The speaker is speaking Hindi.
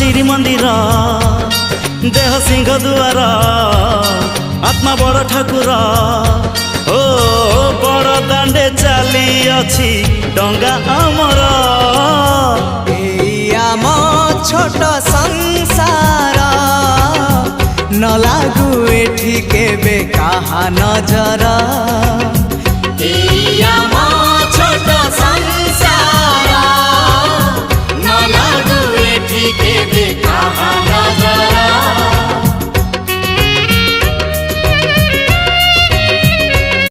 श्रीमंदिर देह सिंह दुआर आत्मा बड़ ठाकुर ओ बड़ दांडे चली अछि डंगा आमर आम छोट संसार न लागू एठी केबे काहा नजर।